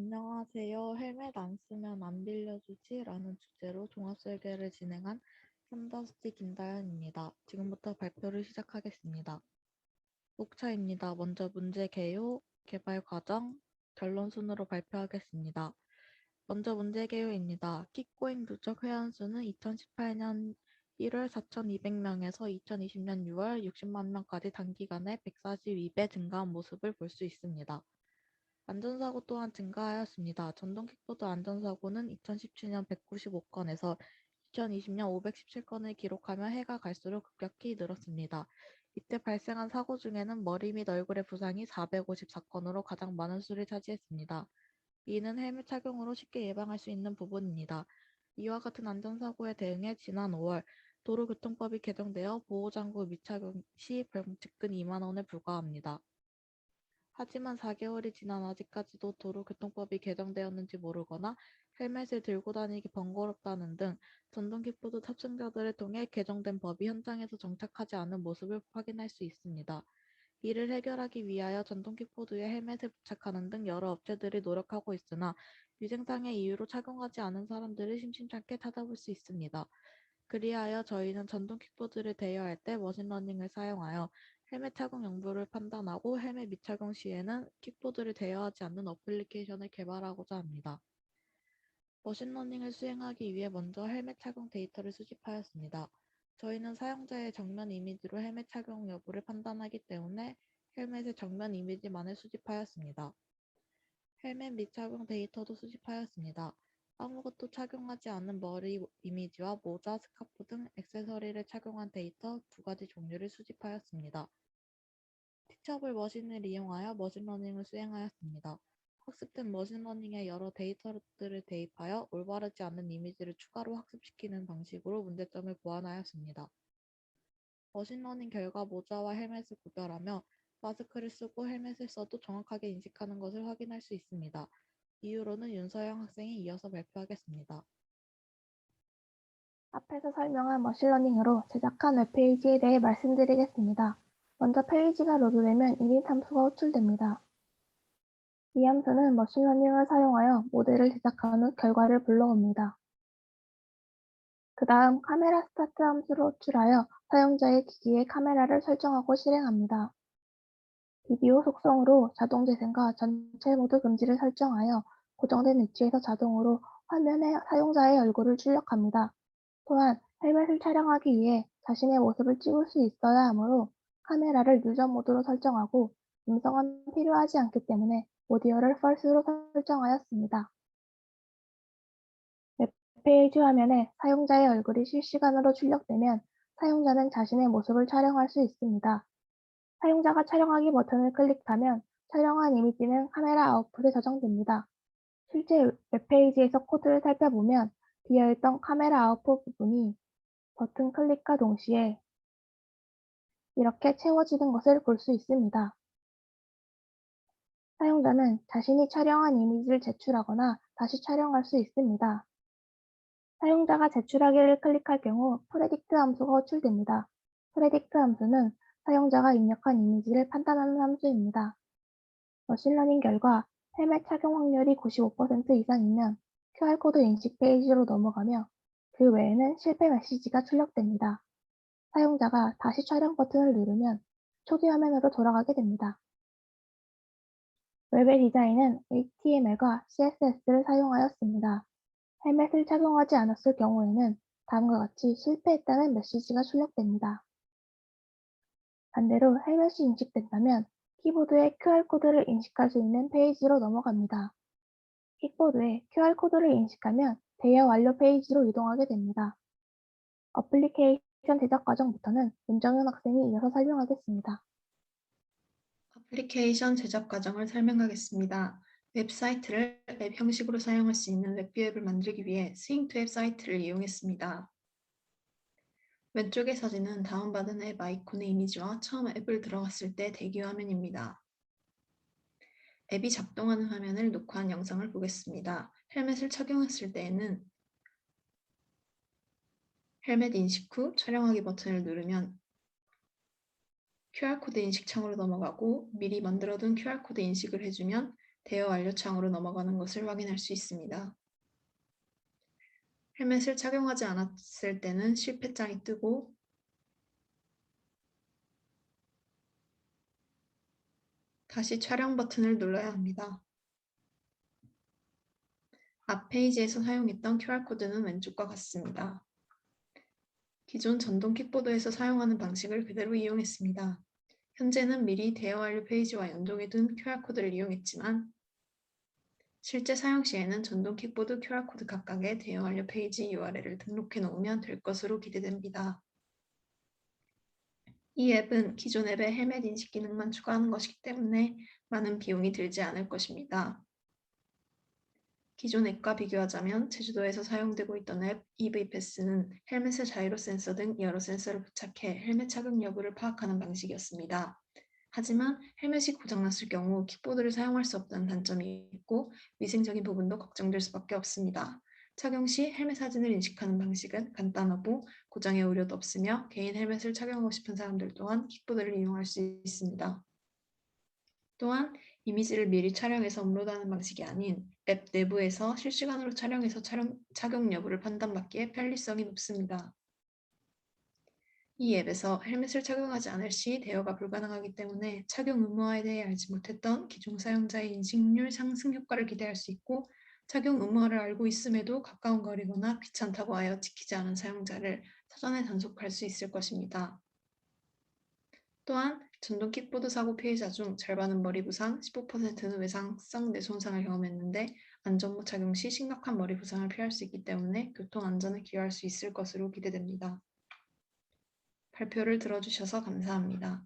안녕하세요. 헬멧 안 쓰면 안 빌려주지? 라는 주제로 종합설계를 진행한 썬더스티 김다현입니다. 지금부터 발표를 시작하겠습니다. 녹차입니다. 먼저 문제 개요, 개발 과정, 결론 순으로 발표하겠습니다. 먼저 문제 개요입니다. 킥고잉 누적 회원수는 2018년 1월 4,200명에서 2020년 6월 60만 명까지 단기간에 142배 증가한 모습을 볼 수 있습니다. 안전사고 또한 증가하였습니다. 전동 킥보드 안전사고는 2017년 195건에서 2020년 517건을 기록하며 해가 갈수록 급격히 늘었습니다. 이때 발생한 사고 중에는 머리 및 얼굴의 부상이 454건으로 가장 많은 수를 차지했습니다. 이는 헬멧 착용으로 쉽게 예방할 수 있는 부분입니다. 이와 같은 안전사고에 대응해 지난 5월 도로교통법이 개정되어 보호장구 미착용 시 벌금칙근 2만 원에 불과합니다. 하지만 4개월이 지난 아직까지도 도로교통법이 개정되었는지 모르거나 헬멧을 들고 다니기 번거롭다는 등 전동 킥보드 탑승자들을 통해 개정된 법이 현장에서 정착하지 않은 모습을 확인할 수 있습니다. 이를 해결하기 위하여 전동 킥보드에 헬멧을 부착하는 등 여러 업체들이 노력하고 있으나 위생상의 이유로 착용하지 않은 사람들을 심심찮게 찾아볼 수 있습니다. 그리하여 저희는 전동 킥보드를 대여할 때 머신러닝을 사용하여 헬멧 착용 여부를 판단하고 헬멧 미착용 시에는 킥보드를 대여하지 않는 어플리케이션을 개발하고자 합니다. 머신러닝을 수행하기 위해 먼저 헬멧 착용 데이터를 수집하였습니다. 저희는 사용자의 정면 이미지로 헬멧 착용 여부를 판단하기 때문에 헬멧의 정면 이미지만을 수집하였습니다. 헬멧 미착용 데이터도 수집하였습니다. 아무것도 착용하지 않은 머리 이미지와 모자, 스카프 등 액세서리를 착용한 데이터 2가지 종류를 수집하였습니다. 티처블 머신을 이용하여 머신러닝을 수행하였습니다. 학습된 머신러닝에 여러 데이터들을 대입하여 올바르지 않은 이미지를 추가로 학습시키는 방식으로 문제점을 보완하였습니다. 머신러닝 결과 모자와 헬멧을 구별하며 마스크를 쓰고 헬멧을 써도 정확하게 인식하는 것을 확인할 수 있습니다. 이후로는 윤서영 학생이 이어서 발표하겠습니다. 앞에서 설명한 머신러닝으로 제작한 웹페이지에 대해 말씀드리겠습니다. 먼저 페이지가 로드되면 이닛 함수가 호출됩니다. 이 함수는 머신러닝을 사용하여 모델을 제작한 후 결과를 불러옵니다. 그 다음 카메라 스타트 함수를 호출하여 사용자의 기기의 카메라를 설정하고 실행합니다. 비디오 속성으로 자동 재생과 전체 모드 금지를 설정하여 고정된 위치에서 자동으로 화면에 사용자의 얼굴을 출력합니다. 또한 헬멧을 촬영하기 위해 자신의 모습을 찍을 수 있어야 하므로 카메라를 유저 모드로 설정하고 음성은 필요하지 않기 때문에 오디오를 false로 설정하였습니다. 웹페이지 화면에 사용자의 얼굴이 실시간으로 출력되면 사용자는 자신의 모습을 촬영할 수 있습니다. 사용자가 촬영하기 버튼을 클릭하면 촬영한 이미지는 카메라 아웃풋에 저장됩니다. 실제 웹페이지에서 코드를 살펴보면 비어있던 카메라 아웃풋 부분이 버튼 클릭과 동시에 이렇게 채워지는 것을 볼 수 있습니다. 사용자는 자신이 촬영한 이미지를 제출하거나 다시 촬영할 수 있습니다. 사용자가 제출하기를 클릭할 경우 프레딕트 함수가 호출됩니다. 프레딕트 함수는 사용자가 입력한 이미지를 판단하는 함수입니다. 머신러닝 결과 헬멧 착용 확률이 95% 이상이면 QR코드 인식 페이지로 넘어가며 그 외에는 실패 메시지가 출력됩니다. 사용자가 다시 촬영 버튼을 누르면 초기 화면으로 돌아가게 됩니다. 웹의 디자인은 HTML과 CSS를 사용하였습니다. 헬멧을 착용하지 않았을 경우에는 다음과 같이 실패했다는 메시지가 출력됩니다. 반대로 헬멧이 인식된다면 키보드에 QR코드를 인식할 수 있는 페이지로 넘어갑니다. 킥보드에 QR코드를 인식하면 대여 완료 페이지로 이동하게 됩니다. 어플리케이션 제작 과정부터는 윤정현 학생이 이어서 설명하겠습니다. 애플리케이션 제작 과정을 설명하겠습니다. 웹사이트를 앱 형식으로 사용할 수 있는 웹뷰 앱을 만들기 위해 스윙투 앱 사이트를 이용했습니다. 왼쪽의 사진은 다운받은 앱 아이콘의 이미지와 처음 앱을 들어갔을 때 대기 화면입니다. 앱이 작동하는 화면을 녹화한 영상을 보겠습니다. 헬멧을 착용했을 때에는 헬멧 인식 후 촬영하기 버튼을 누르면 QR코드 인식 창으로 넘어가고 미리 만들어둔 QR코드 인식을 해주면 대여 완료 창으로 넘어가는 것을 확인할 수 있습니다. 헬멧을 착용하지 않았을 때는 실패장이 뜨고 다시 촬영 버튼을 눌러야 합니다. 앞 페이지에서 사용했던 QR코드는 왼쪽과 같습니다. 기존 전동 킥보드에서 사용하는 방식을 그대로 이용했습니다. 현재는 미리 대여 완료 페이지와 연동해둔 QR코드를 이용했지만 실제 사용 시에는 전동 킥보드 QR코드 각각의 대여 완료 페이지 URL을 등록해 놓으면 될 것으로 기대됩니다. 이 앱은 기존 앱의 헬멧 인식 기능만 추가하는 것이기 때문에 많은 비용이 들지 않을 것입니다. 기존 앱과 비교하자면 제주도에서 사용되고 있던 앱 EV패스는 헬멧의 자이로 센서 등 여러 센서를 부착해 헬멧 착용 여부를 파악하는 방식이었습니다. 하지만 헬멧이 고장났을 경우 킥보드를 사용할 수 없다는 단점이 있고 위생적인 부분도 걱정될 수밖에 없습니다. 착용 시 헬멧 사진을 인식하는 방식은 간단하고 고장의 우려도 없으며 개인 헬멧을 착용하고 싶은 사람들 또한 킥보드를 이용할 수 있습니다. 또한 이미지를 미리 촬영해서 업로드하는 방식이 아닌 앱 내부에서 실시간으로 촬영해서 착용 여부를 판단받기에 편리성이 높습니다. 이 앱에서 헬멧을 착용하지 않을 시 대여가 불가능하기 때문에 착용 의무화에 대해 알지 못했던 기존 사용자의 인식률 상승 효과를 기대할 수 있고 착용 의무화를 알고 있음에도 가까운 거리거나 귀찮다고 하여 지키지 않은 사용자를 사전에 단속할 수 있을 것입니다. 또한 전동 킥보드 사고 피해자 중 절반은 머리 부상, 15%는 외상성 뇌 손상을 경험했는데 안전모 착용 시 심각한 머리 부상을 피할 수 있기 때문에 교통 안전에 기여할 수 있을 것으로 기대됩니다. 발표를 들어주셔서 감사합니다.